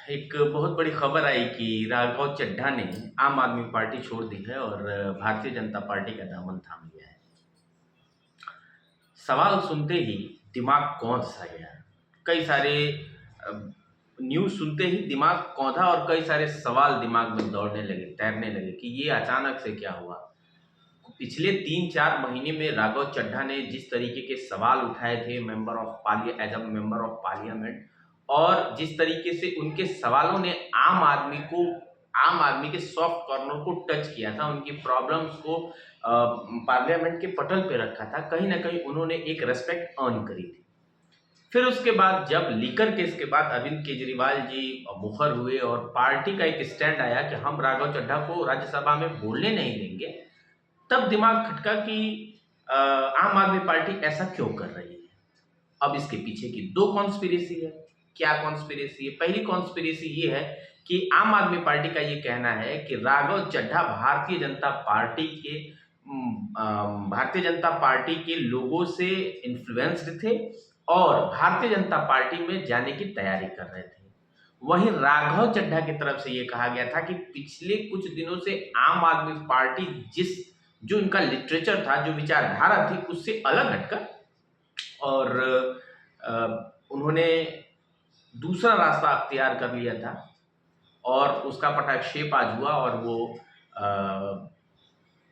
एक बहुत बड़ी खबर आई कि राघव चड्ढा ने आम आदमी पार्टी छोड़ दी है और भारतीय जनता पार्टी का दामन थाम लिया है। सवाल सुनते ही दिमाग कौंध सा गया। कई सारे अ, न्यूज़ सुनते ही दिमाग कौंधा और कई सारे सवाल दिमाग में दौड़ने लगे, तैरने लगे कि ये अचानक से क्या हुआ। पिछले 3-4 महीने में राघव चड्ढा ने जिस तरीके के सवाल उठाए थे as a member of parliament, और जिस तरीके से उनके सवालों ने आम आदमी के सॉफ्ट कॉर्नर को टच किया था, उनकी प्रॉब्लम्स को पार्लियामेंट के पटल पे रखा था, कहीं ना कहीं उन्होंने एक रेस्पेक्ट अर्न करी थी। फिर उसके बाद जब लीकर केस के बाद अरविंद केजरीवाल जी मुखर हुए और पार्टी का एक स्टैंड आया कि हम राघव चड्ढा को राज्यसभा में बोलने नहीं देंगे, तब दिमाग खटका कि आम आदमी पार्टी ऐसा क्यों कर रही है। अब इसके पीछे की दो कॉन्स्पिरेसी है। क्या कॉन्स्पिरेसी है? पहली कॉन्स्पिरेसी ये है कि आम आदमी पार्टी का ये कहना है कि राघव चड्ढा भारतीय जनता पार्टी के लोगों से इन्फ्लुएंस्ड थे और भारतीय जनता पार्टी में जाने की तैयारी कर रहे थे। वहीं राघव चड्ढा की तरफ से ये कहा गया था कि पिछले कुछ दिनों से आम आदमी पार्टी जो इनका लिटरेचर था, जो विचारधारा थी, उससे अलग हटकर और उन्होंने दूसरा रास्ता अख्तियार कर लिया था और उसका पटाक्षेप आज हुआ और वो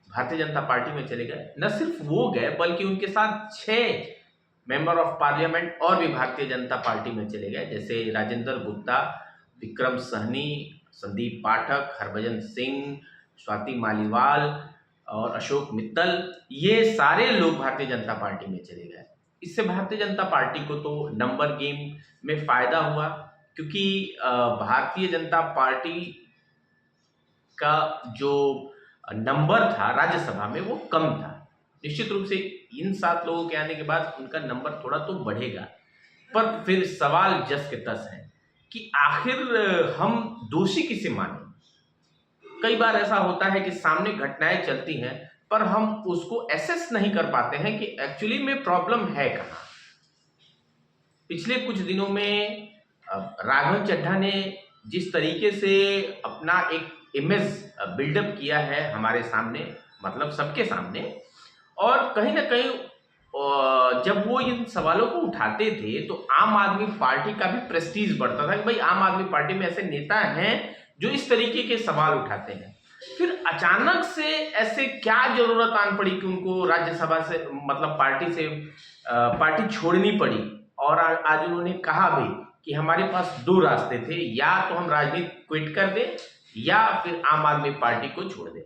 भारतीय जनता पार्टी में चले गए। न सिर्फ वो गए बल्कि उनके साथ 6 मेंबर ऑफ पार्लियामेंट और भी भारतीय जनता पार्टी में चले गए, जैसे राजेंद्र गुप्ता, विक्रम सहनी, संदीप पाठक, हरभजन सिंह, स्वाति मालीवाल और अशोक मित्तल। ये सारे लोग भारतीय जनता पार्टी में चले गए। इससे भारतीय जनता पार्टी को तो नंबर गेम में फायदा हुआ, क्योंकि भारतीय जनता पार्टी का जो नंबर था राज्यसभा में वो कम था। निश्चित रूप से इन 7 लोगों के आने के बाद उनका नंबर थोड़ा तो बढ़ेगा, पर फिर सवाल जस के तस है कि आखिर हम दोषी किसे माने। कई बार ऐसा होता है कि सामने घटनाएं चलती हैं पर हम उसको एसेस नहीं कर पाते हैं कि एक्चुअली में प्रॉब्लम है कहाँ। पिछले कुछ दिनों में राघव चड्ढा ने जिस तरीके से अपना एक इमेज बिल्डअप किया है हमारे सामने, मतलब सबके सामने, और कहीं ना कहीं जब वो इन सवालों को उठाते थे तो आम आदमी पार्टी का भी प्रेस्टीज बढ़ता था कि भाई आम आदमी पार्टी में ऐसे नेता हैं जो इस तरीके के सवाल उठाते हैं। फिर अचानक से ऐसे क्या जरूरत आन पड़ी कि उनको राज्यसभा से, मतलब पार्टी छोड़नी पड़ी, और आज उन्होंने कहा भी कि हमारे पास 2 रास्ते थे, या तो हम राजनीति क्विट कर दें या फिर आम आदमी पार्टी को छोड़ दें।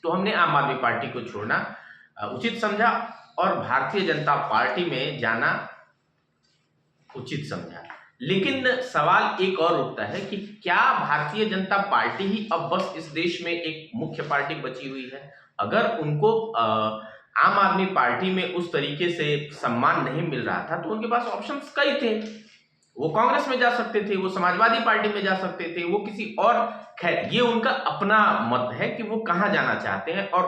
तो हमने आम आदमी पार्टी को छोड़ना उचित समझा और भारतीय जनता पार्टी में जाना उचित समझा। लेकिन सवाल एक और उठता है कि क्या भारतीय जनता पार्टी ही अब बस इस देश में एक मुख्य पार्टी बची हुई है? अगर उनको आम आदमी पार्टी में उस तरीके से सम्मान नहीं मिल रहा था तो उनके पास ऑप्शंस कई थे। वो कांग्रेस में जा सकते थे, वो समाजवादी पार्टी में जा सकते थे, वो किसी और, खैर ये उनका अपना मत है कि वो कहाँ जाना चाहते हैं, और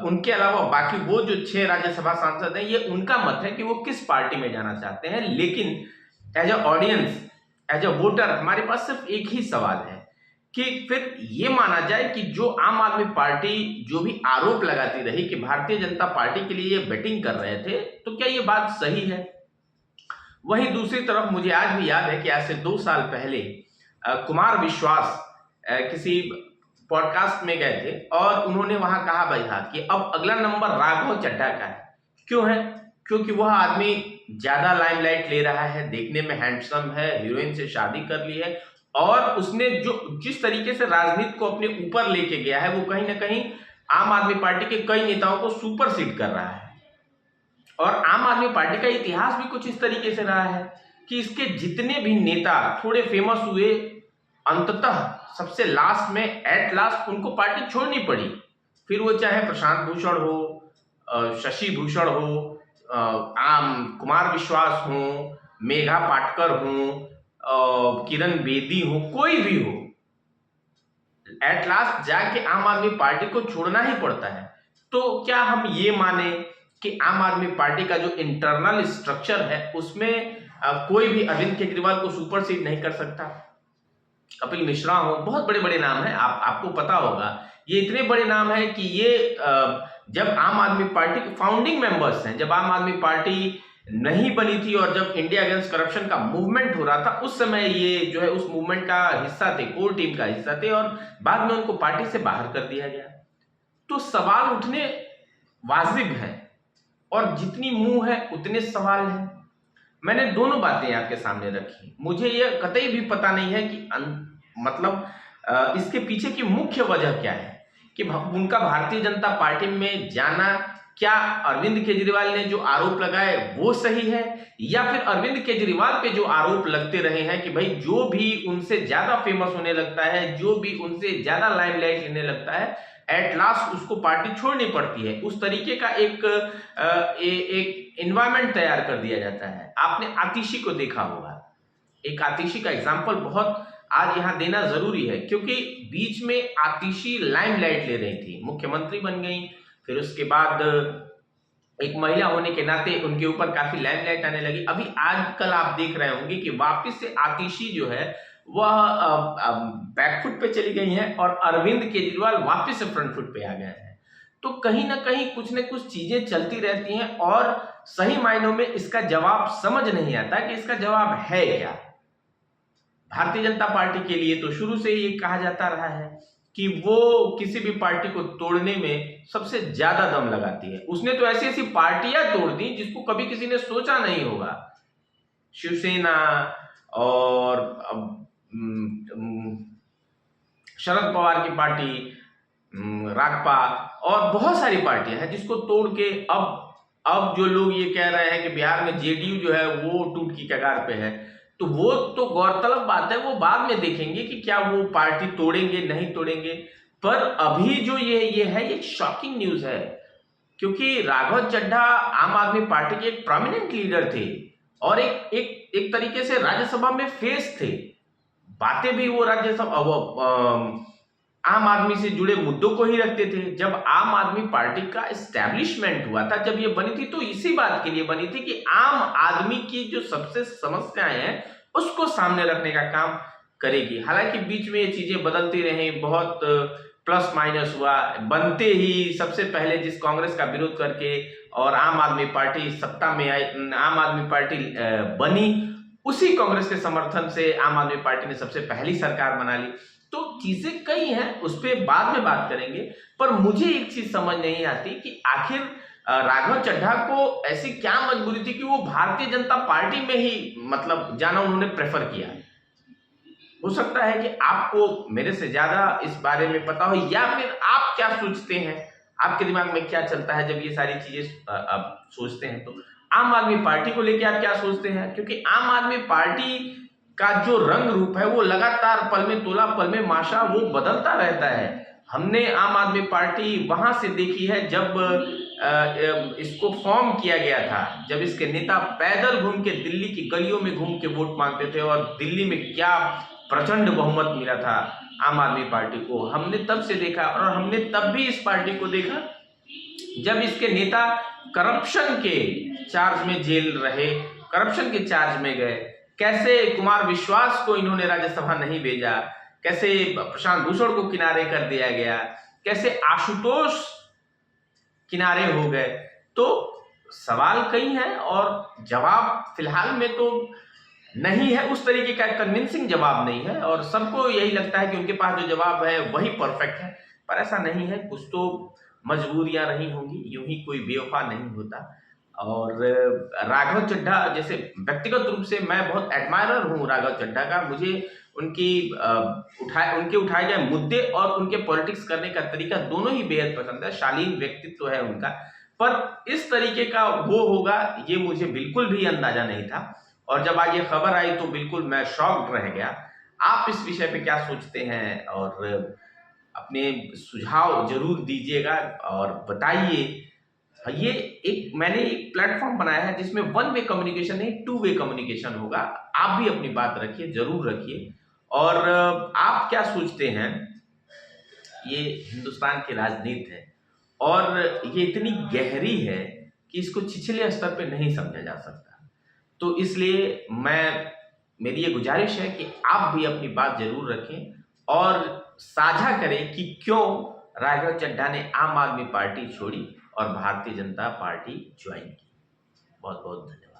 उनके अलावा बाकी वो जो 6 राज्यसभा सांसद हैं, ये उनका मत है कि वो किस पार्टी में जाना चाहते हैं। लेकिन as a audience, as a voter, हमारे पास सिर्फ एक ही सवाल है कि फिर ये माना जाए कि जो आम आदमी पार्टी जो भी आरोप लगाती रही कि भारतीय जनता पार्टी के लिए ये बेटिंग कर रहे थे, तो क्या ये बात सही है? वहीं दूसरी तरफ मुझे आज भी याद है कि आज से 2 साल पहले कुमार विश्वास किसी पॉडकास्ट में गए थे और उन्होंने वहां कहा भाई था कि अब अगला नंबर राघव चड्ढा का है। क्यों है? क्योंकि वह आदमी ज्यादा लाइमलाइट ले रहा है, देखने में हैंडसम है, हीरोइन से शादी कर ली है, और उसने जिस तरीके से राजनीति को अपने ऊपर लेके गया है वो कहीं ना कहीं आम आदमी पार्टी के कई नेताओं को सुपरसीड कर रहा है। और आम आदमी पार्टी का इतिहास भी कुछ इस तरीके से रहा है कि इसके जितने भी नेता थोड़े फेमस हुए, अंततः सबसे लास्ट में, एट लास्ट, उनको पार्टी छोड़नी पड़ी। फिर वो चाहे प्रशांत भूषण हो, शशि भूषण हो, आम कुमार विश्वास हो, मेघा पाटकर हो, किरण बेदी हो, कोई भी हो, एट लास्ट जाके आम आदमी पार्टी को छोड़ना ही पड़ता है। तो क्या हम ये माने कि आम आदमी पार्टी का जो इंटरनल स्ट्रक्चर है उसमें कोई भी अरविंद केजरीवाल को सुपरसीड नहीं कर सकता। कपिल मिश्रा हो, बहुत बड़े बड़े नाम हैं, आपको पता होगा। ये इतने बड़े नाम हैं कि ये जब आम आदमी पार्टी के फाउंडिंग मेंबर्स हैं, जब आम आदमी पार्टी नहीं बनी थी और जब इंडिया अगेंस्ट करप्शन का मूवमेंट हो रहा था, उस समय ये जो है उस मूवमेंट का हिस्सा थे, कोर टीम का हिस्सा थे, और बाद में उनको पार्टी से बाहर कर दिया गया। तो सवाल उठने वाजिब हैं, और जितनी मुंह है उतने सवाल हैं। मैंने दोनों बातें आपके सामने रखी। मुझे यह कतई भी पता नहीं है कि मतलब इसके पीछे की मुख्य वजह क्या है, कि उनका भारतीय जनता पार्टी में जाना, क्या अरविंद केजरीवाल ने जो आरोप लगाए वो सही है, या फिर अरविंद केजरीवाल पे जो आरोप लगते रहे हैं कि भाई जो भी उनसे ज्यादा फेमस होने लगता है, जो भी उनसे ज्यादा लाइमलाइट लेने लगता है, एट लास्ट उसको पार्टी छोड़नी पड़ती है। उस तरीके का एक एनवायरमेंट तैयार कर दिया जाता है। आपने आतिशी को देखा होगा, एक आतिशी का एग्जाम्पल बहुत आज यहां देना जरूरी है, क्योंकि बीच में आतिशी लाइमलाइट ले रही थी, मुख्यमंत्री बन गई, फिर उसके बाद एक महिला होने के नाते उनके ऊपर काफी लाइमलाइट आने लगी। अभी आजकल आप देख रहे होंगे कि वापस से आतिशी जो है वह बैकफुट पे चली गई हैं और अरविंद केजरीवाल वापस से फ्रंट फुट पे आ गए हैं। तो कहीं ना कहीं कुछ न कुछ चीजें चलती रहती हैं, और सही मायनों में इसका जवाब समझ नहीं आता कि इसका जवाब है क्या। भारतीय जनता पार्टी के लिए तो शुरू से ये कहा जाता रहा है कि वो किसी भी पार्टी को तोड़ने में सबसे ज्यादा दम लगाती है। उसने तो ऐसी ऐसी पार्टियां तोड़ दी जिसको कभी किसी ने सोचा नहीं होगा। शिवसेना और शरद पवार की पार्टी, राकपा, और बहुत सारी पार्टियां हैं जिसको तोड़ के अब जो लोग ये कह रहे हैं कि बिहार में जेडीयू जो है वो टूट की कगार पे है, तो वो तो गौरतलब बात है, वो बाद में देखेंगे कि क्या वो पार्टी तोड़ेंगे नहीं तोड़ेंगे। पर अभी जो ये है, ये शॉकिंग न्यूज है, क्योंकि राघव चड्ढा आम आदमी पार्टी के एक प्रोमिनेंट लीडर थे और एक तरीके से राज्यसभा में फेस थे। बातें भी वो राज्यसभा आम आदमी से जुड़े मुद्दों को ही रखते थे। जब आम आदमी पार्टी का एस्टैब्लिशमेंट हुआ था, जब ये बनी थी, तो इसी बात के लिए बनी थी कि आम आदमी की जो सबसे समस्याएं हैं उसको सामने रखने का काम करेगी। हालांकि बीच में ये चीजें बदलती रही, बहुत प्लस माइनस हुआ। बनते ही सबसे पहले जिस कांग्रेस का विरोध करके और आम आदमी पार्टी सत्ता में आई, आम आदमी पार्टी बनी, उसी कांग्रेस के समर्थन से आम आदमी पार्टी ने सबसे पहली सरकार बना ली। तो चीजें कई हैं, उस पर बाद में बात करेंगे। पर मुझे एक चीज समझ नहीं आती कि आखिर राघव चड्ढा को ऐसी क्या मजबूरी थी कि वो भारतीय जनता पार्टी में ही मतलब जाना उन्होंने प्रेफर किया। हो सकता है कि आपको मेरे से ज्यादा इस बारे में पता हो, या फिर आप क्या सोचते हैं, आपके दिमाग में क्या चलता है जब ये सारी चीजें आप सोचते हैं। तो आम आदमी पार्टी को लेकर आप क्या सोचते हैं, क्योंकि आम आदमी पार्टी का जो रंग रूप है वो लगातार पल में तोला पल में माशा वो बदलता रहता है। हमने आम आदमी पार्टी वहां से देखी है जब इसको फॉर्म किया गया था, जब इसके नेता पैदल घूम के दिल्ली की गलियों में घूम के वोट मांगते थे, और दिल्ली में क्या प्रचंड बहुमत मिला था आम आदमी पार्टी को, हमने तब से देखा। और हमने तब भी इस पार्टी को देखा जब इसके नेता करप्शन के चार्ज में जेल रहे, करप्शन के चार्ज में गए। कैसे कुमार विश्वास को इन्होंने राज्यसभा नहीं भेजा, कैसे प्रशांत भूषण को किनारे कर दिया गया, कैसे आशुतोष किनारे हो गए। तो सवाल कई हैं और जवाब फिलहाल में तो नहीं है, उस तरीके का कन्विंसिंग जवाब नहीं है, और सबको यही लगता है कि उनके पास जो जवाब है वही परफेक्ट है। पर ऐसा नहीं है, कुछ तो मजबूरियां रही होंगी, यूं ही कोई बेवफा नहीं होता। और राघव चड्ढा जैसे व्यक्तिगत रूप से मैं बहुत एडमायरर हूँ राघव चड्ढा का। मुझे उनकी उनके उठाए गए मुद्दे और उनके पॉलिटिक्स करने का तरीका दोनों ही बेहद पसंद है, शालीन व्यक्तित्व है उनका। पर इस तरीके का वो होगा ये मुझे बिल्कुल भी अंदाजा नहीं था, और जब आज ये खबर आई तो बिल्कुल मैं शॉक्ड रह गया। आप इस विषय पे क्या सोचते हैं, और अपने सुझाव जरूर दीजिएगा और बताइए। ये मैंने एक प्लेटफॉर्म बनाया है जिसमें वन वे कम्युनिकेशन नहीं, टू वे कम्युनिकेशन होगा। आप भी अपनी बात रखिए, जरूर रखिए। और आप क्या सोचते हैं, ये हिंदुस्तान की राजनीति है और ये इतनी गहरी है कि इसको छिछले स्तर पे नहीं समझा जा सकता। तो इसलिए मेरी ये गुजारिश है कि आप भी अपनी बात जरूर रखें और साझा करें कि क्यों राघव चड्ढा ने आम आदमी पार्टी छोड़ी और भारतीय जनता पार्टी ज्वाइन की। बहुत बहुत धन्यवाद।